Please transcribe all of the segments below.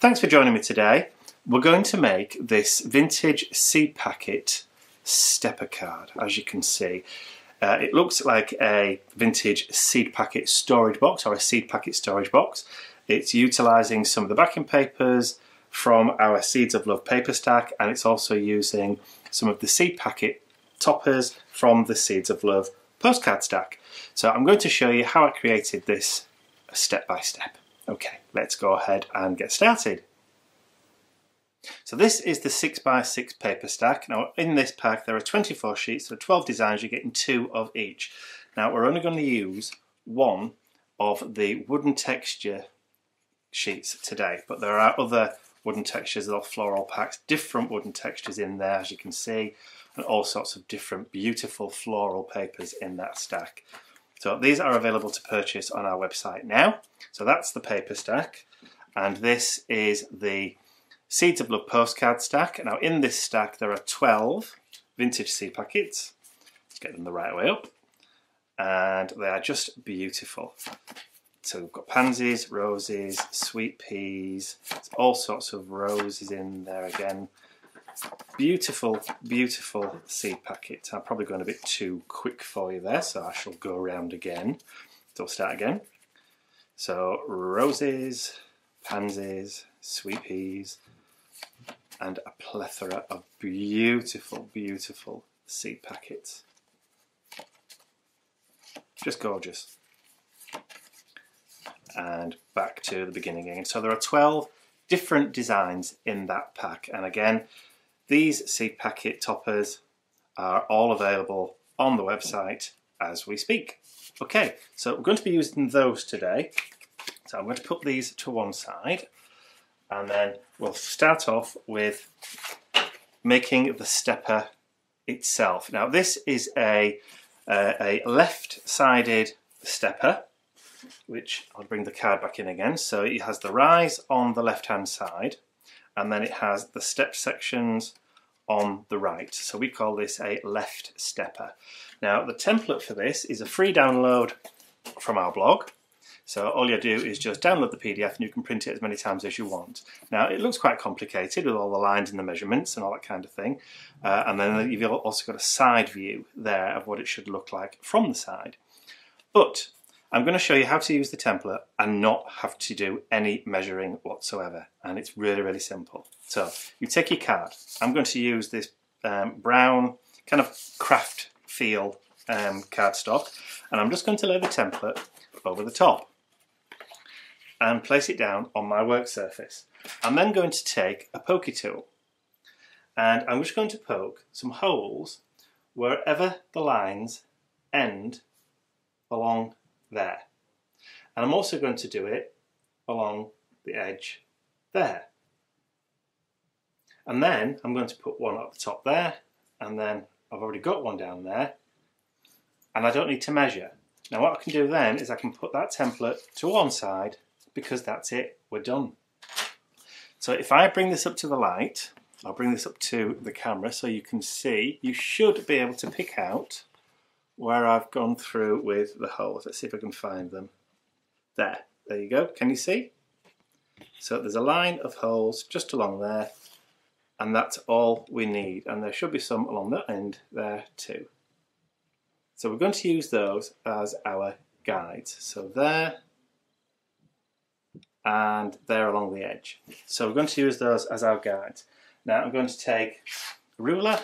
Thanks for joining me today. We're going to make this vintage seed packet stepper card. As you can see, it looks like a vintage seed packet storage box or a seed packet storage box. It's utilising some of the backing papers from our Seeds of Love paper stack, and it's also using some of the seed packet toppers from the Seeds of Love postcard stack. So I'm going to show you how I created this step by step. Okay, let's go ahead and get started. So this is the 6x6 paper stack. Now in this pack there are 24 sheets, so 12 designs, you're getting 2 of each. Now we're only going to use one of the wooden texture sheets today, but there are other wooden textures or floral packs, different wooden textures in there as you can see, and all sorts of different beautiful floral papers in that stack. So these are available to purchase on our website now. So that's the paper stack, and this is the Seeds of Love postcard stack. Now in this stack there are 12 vintage seed packets. Let's get them the right way up, and they are just beautiful. So we've got pansies, roses, sweet peas, there's all sorts of roses in there again. Beautiful, beautiful seed packet. I'm probably going a bit too quick for you there, so I shall go around again. So we'll start again. So roses, pansies, sweet peas, and a plethora of beautiful, beautiful seed packets. Just gorgeous. And back to the beginning again. So there are 12 different designs in that pack, and again these seed packet toppers are all available on the website as we speak. Okay, so we're going to be using those today. So I'm going to put these to one side, and then we'll start off with making the stepper itself. Now this is a left-sided stepper, which I'll bring the card back in again. So it has the rise on the left-hand side, and then it has the step sections on the right. So we call this a left stepper. Now the template for this is a free download from our blog. So all you do is just download the PDF and you can print it as many times as you want. Now it looks quite complicated with all the lines and the measurements and all that kind of thing. And then you've also got a side view there of what it should look like from the side. But I'm going to show you how to use the template and not have to do any measuring whatsoever, and it's really, really simple. So you take your card. I'm going to use this brown kind of craft feel cardstock, and I'm just going to lay the template over the top and place it down on my work surface. I'm then going to take a pokey tool, and I'm just going to poke some holes wherever the lines end along there. And I'm also going to do it along the edge there. And then I'm going to put one at the top there, and then I've already got one down there, and I don't need to measure. Now what I can do then is I can put that template to one side, because that's it, we're done. So if I bring this up to the light, I'll bring this up to the camera so you can see, you should be able to pick out where I've gone through with the holes. Let's see if I can find them. There you go, can you see? So there's a line of holes just along there, and that's all we need, and there should be some along that end there too. So we're going to use those as our guides. So there and there along the edge. So we're going to use those as our guides. Now I'm going to take a ruler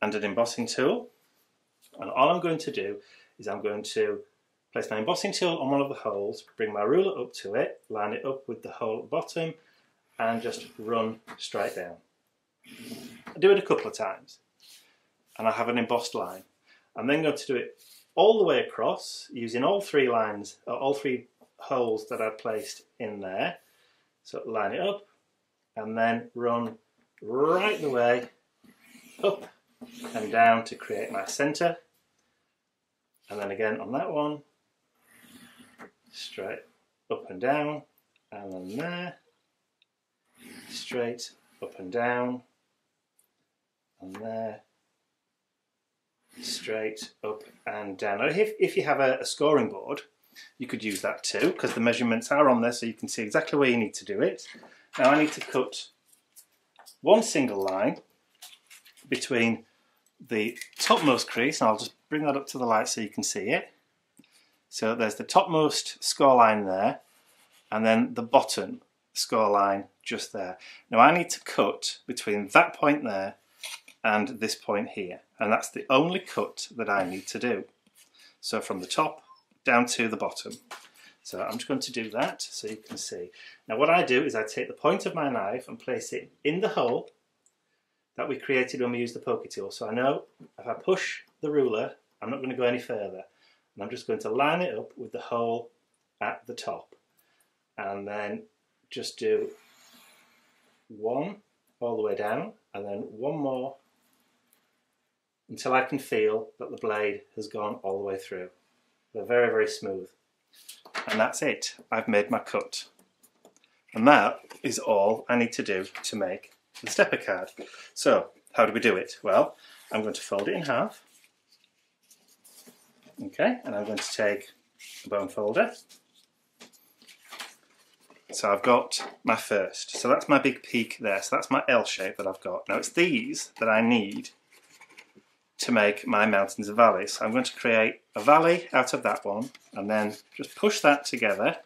and an embossing tool, and all I'm going to do is I'm going to place my embossing tool on one of the holes, bring my ruler up to it, line it up with the hole at the bottom, and just run straight down. I do it a couple of times, and I have an embossed line. I'm then going to do it all the way across using all three lines, or all three holes that I've placed in there. So line it up, and then run right the way up and down to create my centre, and then again on that one, straight up and down, and then there, straight up and down, and there, straight up and down. Now if you have a scoring board, you could use that too, because the measurements are on there so you can see exactly where you need to do it. Now I need to cut one single line between the topmost crease, and I'll just bring that up to the light so you can see it. So there's the topmost score line there, and then the bottom score line just there. Now I need to cut between that point there and this point here, and that's the only cut that I need to do. So from the top down to the bottom. So I'm just going to do that so you can see. Now what I do is I take the point of my knife and place it in the hole that we created when we used the pokey tool. So I know if I push the ruler, I'm not going to go any further. And I'm just going to line it up with the hole at the top. And then just do one all the way down, and then one more until I can feel that the blade has gone all the way through. They're very, very smooth. And that's it. I've made my cut. And that is all I need to do to make the stepper card. So, how do we do it? Well, I'm going to fold it in half. Okay, and I'm going to take a bone folder. So I've got my first. So that's my big peak there. So that's my L shape that I've got. Now it's these that I need to make my mountains and valleys. So I'm going to create a valley out of that one and then just push that together.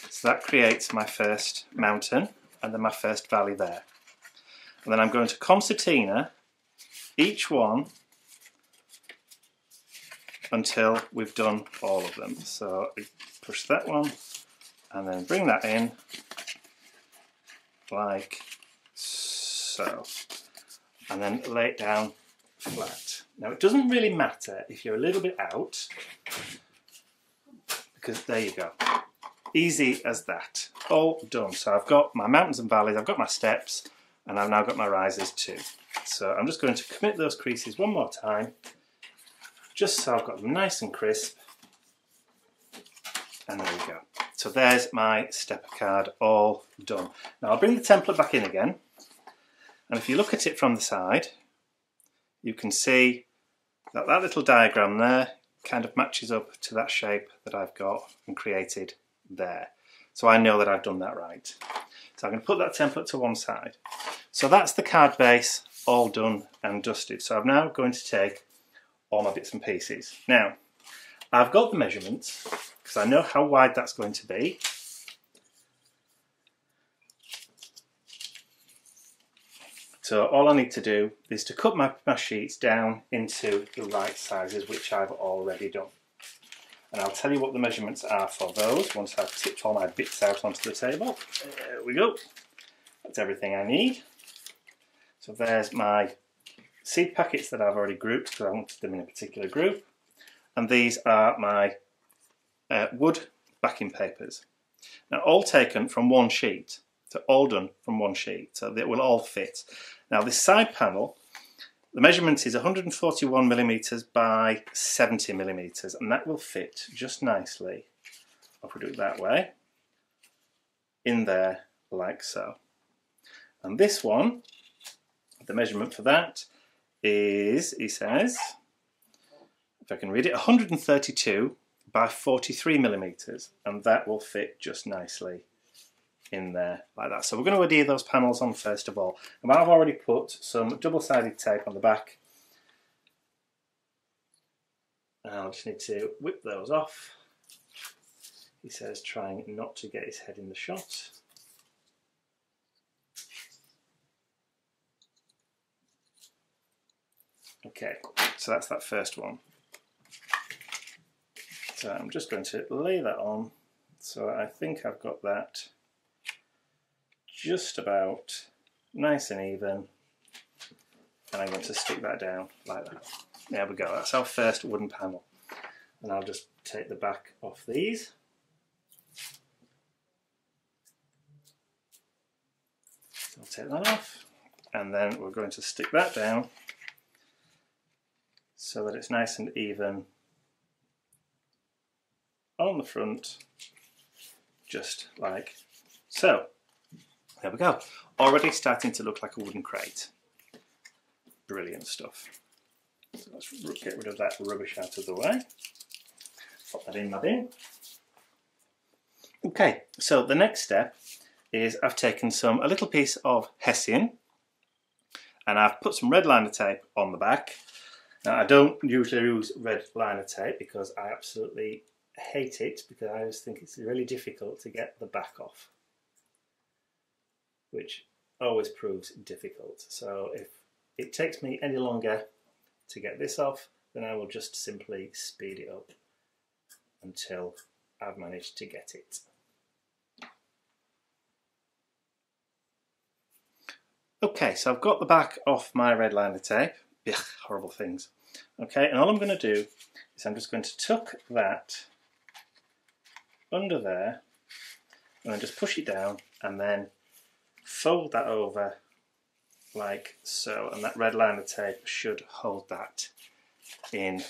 So that creates my first mountain and then my first valley there. And then I'm going to concertina each one until we've done all of them. So I push that one and then bring that in like so, and then lay it down flat. Now it doesn't really matter if you're a little bit out, because there you go, easy as that, all done. So I've got my mountains and valleys, I've got my steps, and I've now got my rises too. So I'm just going to commit those creases one more time, just so I've got them nice and crisp, and there we go. So there's my stepper card all done. Now I'll bring the template back in again, and if you look at it from the side, you can see that that little diagram there kind of matches up to that shape that I've got and created there. So I know that I've done that right. So I'm going to put that template to one side. So that's the card base all done and dusted. So I'm now going to take all my bits and pieces. Now, I've got the measurements because I know how wide that's going to be. So all I need to do is to cut my sheets down into the right sizes, which I've already done. And I'll tell you what the measurements are for those once I've tipped all my bits out onto the table. There we go. That's everything I need. So there's my seed packets that I've already grouped because I wanted them in a particular group. And these are my wood backing papers. Now all taken from one sheet. So all done from one sheet, so they will all fit. Now this side panel, the measurement is 141mm by 70mm, and that will fit just nicely, if we do it that way, in there like so. And this one, the measurement for that is, he says, if I can read it, 132 by 43mm, and that will fit just nicely in there like that. So we're going to adhere those panels on first of all. And I've already put some double-sided tape on the back. And I'll just need to whip those off. He says trying not to get his head in the shot. Okay, so that's that first one. So I'm just going to lay that on. So I think I've got that just about nice and even, and I'm going to stick that down like that. There we go, that's our first wooden panel. And I'll just take the back off these. So I'll take that off, and then we're going to stick that down so that it's nice and even on the front, just like so. There we go. Already starting to look like a wooden crate. Brilliant stuff. So let's get rid of that rubbish out of the way. Pop that in my bin. Okay, so the next step is I've taken a little piece of hessian and I've put some red liner tape on the back. Now I don't usually use red liner tape because I absolutely hate it, because I always think it's really difficult to get the back off, which always proves difficult. So if it takes me any longer to get this off, then I will just simply speed it up until I've managed to get it. Okay, so I've got the back off my red liner tape. Ugh, horrible things. Okay, and all I'm going to do is I'm just going to tuck that under there and then just push it down and then fold that over like so, and that red liner tape should hold that in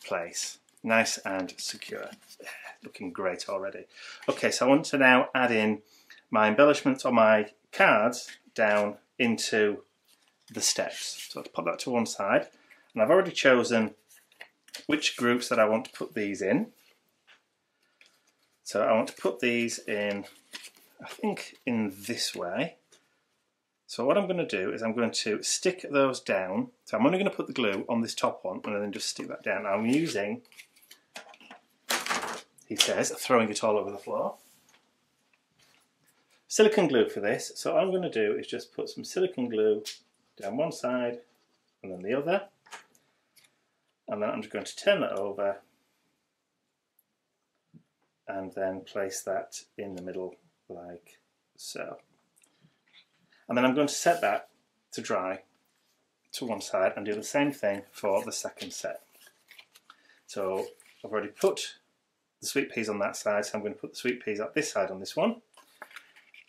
place. Nice and secure. Looking great already. Okay, so I want to now add in my embellishments on my cards down into the steps. So let's put that to one side, and I've already chosen which groups that I want to put these in. So I want to put these in, I think, in this way. So what I'm going to do is I'm going to stick those down. So I'm only going to put the glue on this top one and then just stick that down. I'm using, he says, throwing it all over the floor, silicone glue for this. So what I'm going to do is just put some silicone glue down one side and then the other. And then I'm just going to turn that over and then place that in the middle like so. And then I'm going to set that to dry to one side and do the same thing for the second set. So I've already put the sweet peas on that side, so I'm going to put the sweet peas at this side on this one,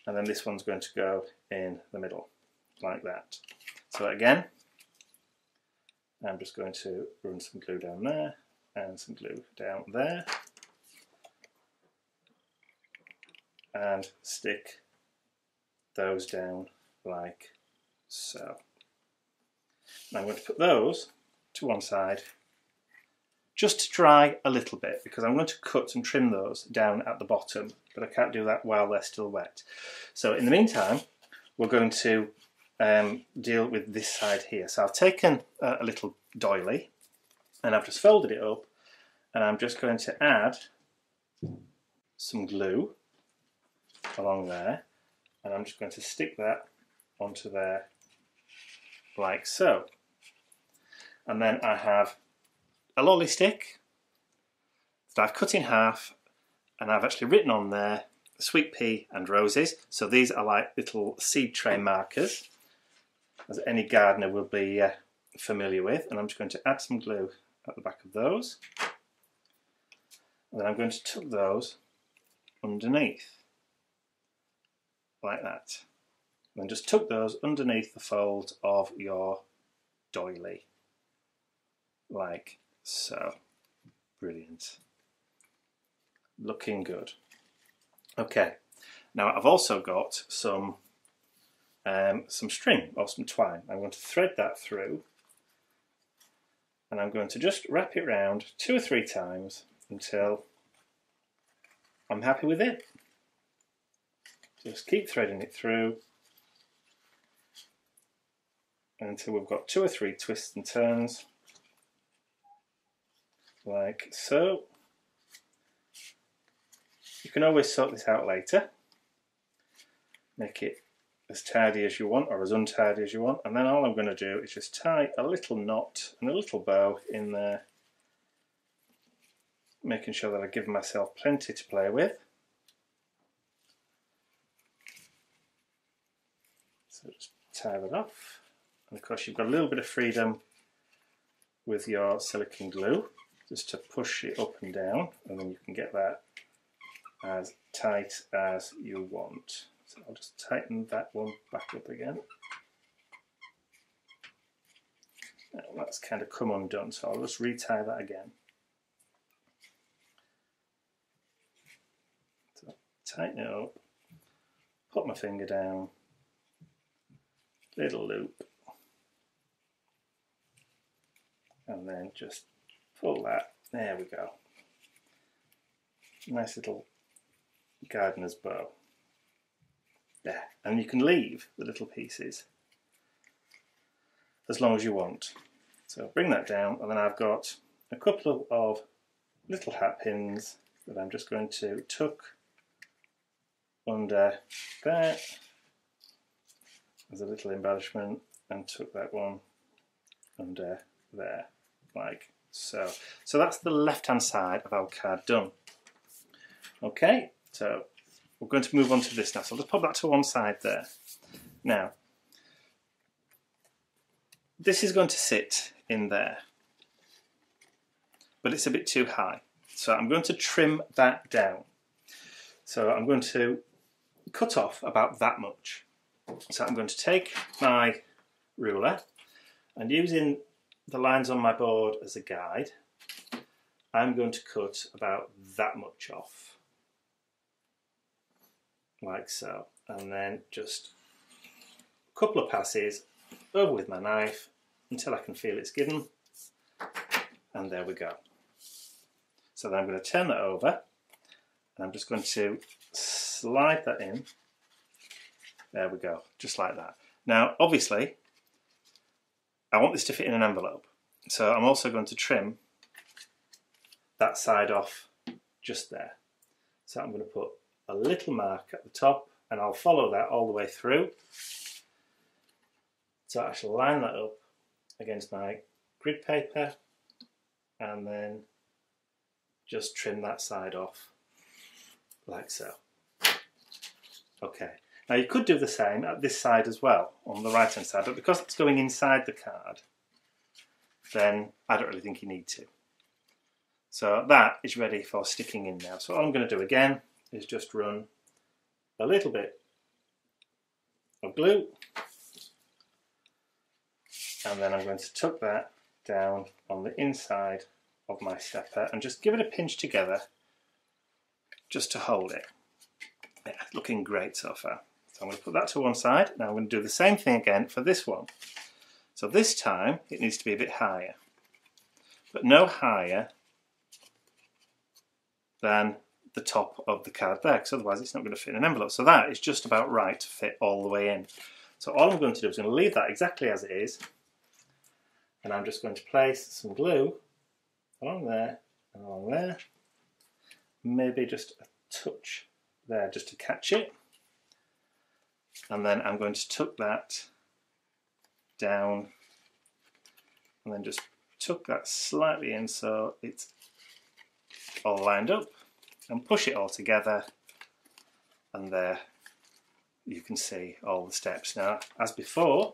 and then this one's going to go in the middle like that. So again, I'm just going to run some glue down there and some glue down there and stick those down like so. And I'm going to put those to one side just to dry a little bit, because I'm going to cut and trim those down at the bottom, but I can't do that while they're still wet. So in the meantime, we're going to deal with this side here. So I've taken a little doily and I've just folded it up, and I'm just going to add some glue along there, and I'm just going to stick that onto there like so. And then I have a lolly stick that I've cut in half, and I've actually written on there sweet pea and roses. So these are like little seed tray markers, as any gardener will be familiar with. And I'm just going to add some glue at the back of those, and then I'm going to tuck those underneath like that. And just tuck those underneath the fold of your doily like so. Brilliant. Looking good. Okay, now I've also got some string or some twine. I'm going to thread that through, and I'm going to just wrap it round 2 or 3 times until I'm happy with it. Just keep threading it through until we've got 2 or 3 twists and turns like so. You can always sort this out later, make it as tidy as you want or as untidy as you want, and then all I'm going to do is just tie a little knot and a little bow in there, making sure that I give myself plenty to play with. So just tie that off. And of course you've got a little bit of freedom with your silicone glue, just to push it up and down, and then you can get that as tight as you want. So I'll just tighten that one back up again. Now that's kind of come undone, so I'll just retie that again. So tighten it up, put my finger down, little loop, and then just pull that. There we go. Nice little gardener's bow. There, and you can leave the little pieces as long as you want. So bring that down, and then I've got a couple of little hat pins that I'm just going to tuck under there as a little embellishment, and tuck that one under there, like so. So that's the left hand side of our card done. Okay, so we're going to move on to this now. So I'll just pop that to one side there. Now, this is going to sit in there, but it's a bit too high. So I'm going to trim that down. So I'm going to cut off about that much. So I'm going to take my ruler, and using the lines on my board as a guide, I'm going to cut about that much off. Like so. And then just a couple of passes over with my knife until I can feel it's given, and there we go. So then I'm going to turn that over, and I'm just going to slide that in. There we go, just like that. Now obviously I want this to fit in an envelope, so I'm also going to trim that side off just there. So I'm going to put a little mark at the top, and I'll follow that all the way through. So I shall line that up against my grid paper, and then just trim that side off like so. Okay, now you could do the same at this side as well, on the right hand side, but because it's going inside the card, then I don't really think you need to. So that is ready for sticking in now. So all I'm going to do again is just run a little bit of glue, and then I'm going to tuck that down on the inside of my stepper and just give it a pinch together just to hold it. Yeah, looking great so far. So I'm going to put that to one side. Now I'm going to do the same thing again for this one. So this time it needs to be a bit higher, but no higher than the top of the card there, because otherwise it's not going to fit in an envelope. So that is just about right to fit all the way in. So all I'm going to do is I'm going to leave that exactly as it is, and I'm just going to place some glue along there and along there, maybe just a touch there just to catch it, and then I'm going to tuck that down and then just tuck that slightly in so it's all lined up, and push it all together, and there you can see all the steps. Now as before,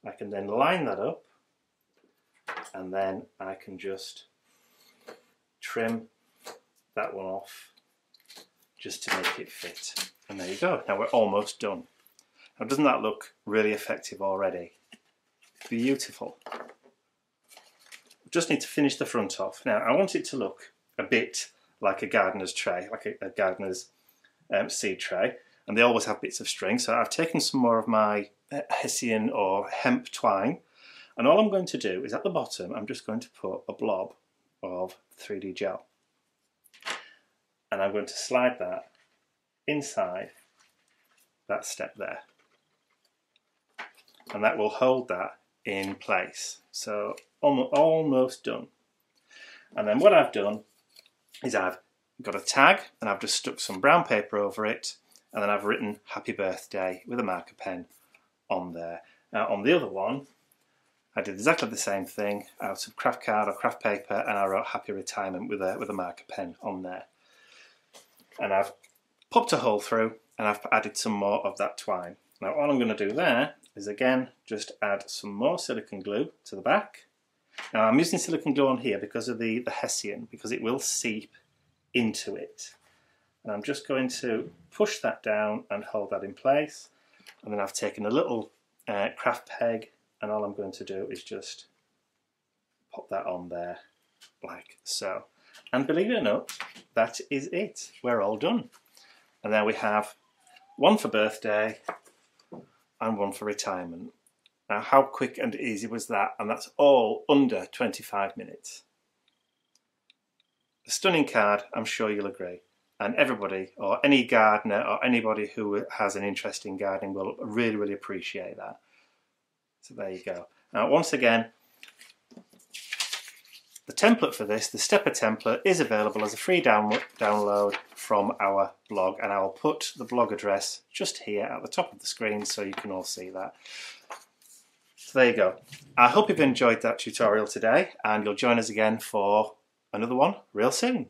I can then line that up, and then I can just trim that one off just to make it fit, and there you go. Now we're almost done. Now doesn't that look really effective already? Beautiful. Just need to finish the front off. Now I want it to look a bit like a gardener's tray, like a gardener's seed tray, and they always have bits of string. So I've taken some more of my hessian or hemp twine, and all I'm going to do is at the bottom I'm just going to put a blob of 3D gel, and I'm going to slide that inside that step there, and that will hold that in place. So almost done. And then what I've done is I've got a tag, and I've just stuck some brown paper over it, and then I've written happy birthday with a marker pen on there. Now on the other one I did exactly the same thing out of craft card or craft paper, and I wrote happy retirement with a marker pen on there. And I've popped a hole through, and I've added some more of that twine. Now all I'm going to do there is again just add some more silicone glue to the back. Now I'm using silicone glue on here because of the hessian, because it will seep into it. And I'm just going to push that down and hold that in place. And then I've taken a little craft peg, and all I'm going to do is just pop that on there like so. And believe it or not, that is it. We're all done. And there we have one for birthday and one for retirement. Now how quick and easy was that? And that's all under 25 minutes. A stunning card, I'm sure you'll agree. and everybody, or any gardener or anybody who has an interest in gardening will really, really appreciate that. So there you go. Now once again, the template for this, the stepper template, is available as a free download from our blog, and I will put the blog address just here at the top of the screen so you can all see that. So there you go. I hope you've enjoyed that tutorial today, and you'll join us again for another one real soon.